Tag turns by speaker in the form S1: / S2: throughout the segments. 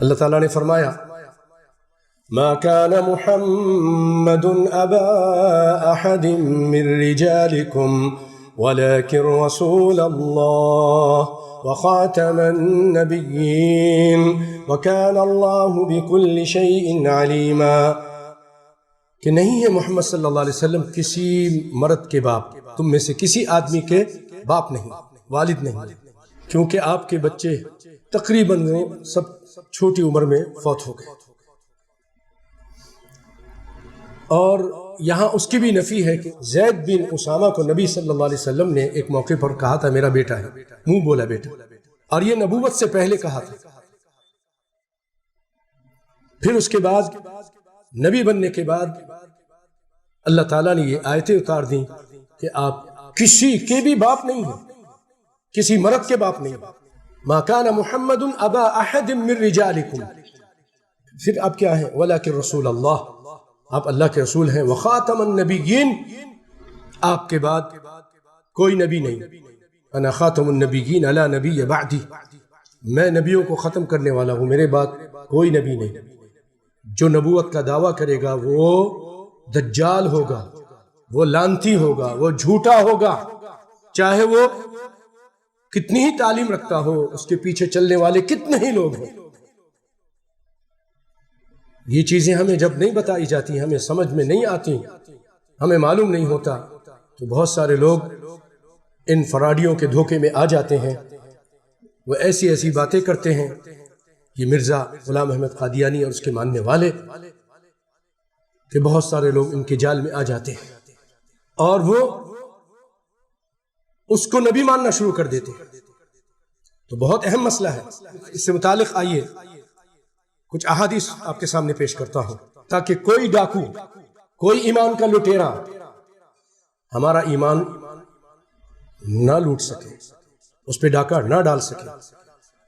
S1: اللہ تعالیٰ نے فرمایا ما كان محمد أبا أحد من رجالكم ولكن رسول الله وخاتم النبيين وكان الله بكل شيء عليما، کہ نہیں ہے محمد صلی اللہ علیہ وسلم کسی مرد کے باپ، تم میں سے کسی آدمی کے باپ نہیں، والد نہیں، کیونکہ آپ کے بچے تقریباً وہ سب چھوٹی عمر میں فوت ہو گئے۔ اور یہاں اس کی بھی نفی ہے کہ زید بن اسامہ کو نبی صلی اللہ علیہ وسلم نے ایک موقع پر کہا تھا میرا بیٹا ہے، منہ بولا بیٹا، اور یہ نبوت سے پہلے کہا تھا۔ پھر اس کے بعد نبی بننے کے بعد اللہ تعالیٰ نے یہ آیتیں اتار دیں کہ آپ کسی کے بھی باپ نہیں ہیں، کسی مرد کے باپ نہیں ہیں۔ ما کان محمد ابا احد من رجالکم، پھر آپ کیا ہیں؟ ولکن رسول اللہ، آپ اللہ کے رسول ہیں، وخاتم النبیین، آپ کے بعد کوئی نبی نہیں، انا خاتم النبیین لا نبی بعدی، میں نبیوں کو ختم کرنے والا ہوں، میرے بعد کوئی نبی نہیں۔ جو نبوت کا دعویٰ کرے گا وہ دجال ہوگا، وہ لانتی ہوگا، وہ جھوٹا ہوگا، چاہے وہ کتنی ہی تعلیم رکھتا ہو، اس کے پیچھے چلنے والے کتنے ہی لوگ ہیں۔ یہ چیزیں ہمیں جب نہیں بتائی جاتی، ہمیں سمجھ میں نہیں آتی، ہمیں معلوم نہیں ہوتا، تو بہت سارے لوگ ان فراڈیوں کے دھوکے میں آ جاتے ہیں، وہ ایسی ایسی باتیں کرتے ہیں۔ یہ مرزا غلام احمد قادیانی اور اس کے ماننے والے، کہ بہت سارے لوگ ان کے جال میں آ جاتے ہیں اور وہ اس کو نبی ماننا شروع کر دیتے ہیں۔ تو بہت اہم مسئلہ ہے، اس سے متعلق آئیے کچھ احادیث آپ کے سامنے پیش کرتا ہوں، تاکہ کوئی ڈاکو، کوئی ایمان کا لٹیرا ہمارا ایمان نہ لوٹ سکے، اس پہ ڈاکہ نہ ڈال سکے۔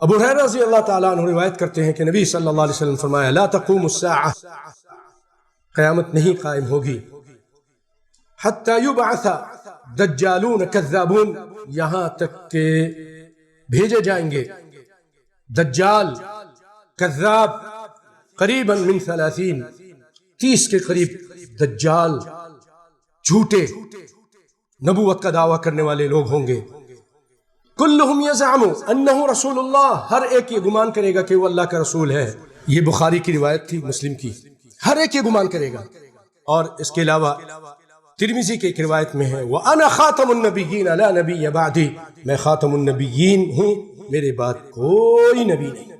S1: ابو ہریرہ رضی اللہ تعالیٰ عنہ روایت کرتے ہیں کہ نبی صلی اللہ علیہ وسلم فرمایا لا تقوم الساعہ، قیامت نہیں قائم ہوگی، حتی یبعث دجالون کذابون، یہاں تک کہ بھیجے جائیں گے دجال کذاب قریباً من 30 کے قریب دجال جھوٹے نبوت کا دعویٰ کرنے والے لوگ ہوں گے۔ کلہم یزعم انہ رسول اللہ، ہر ایک یہ گمان کرے گا کہ وہ اللہ کا رسول ہے۔ یہ بخاری کی روایت تھی، مسلم کی، ہر ایک یہ گمان کرے گا۔ اور اس کے علاوہ ترمذی کی ایک روایت میں ہے وَأَنَا خَاتَمُ النَّبِيِّينَ لَا نَبِيَّ بَعْدِي، میں خاتم النبیین ہوں، میرے بعد کوئی نبی نہیں۔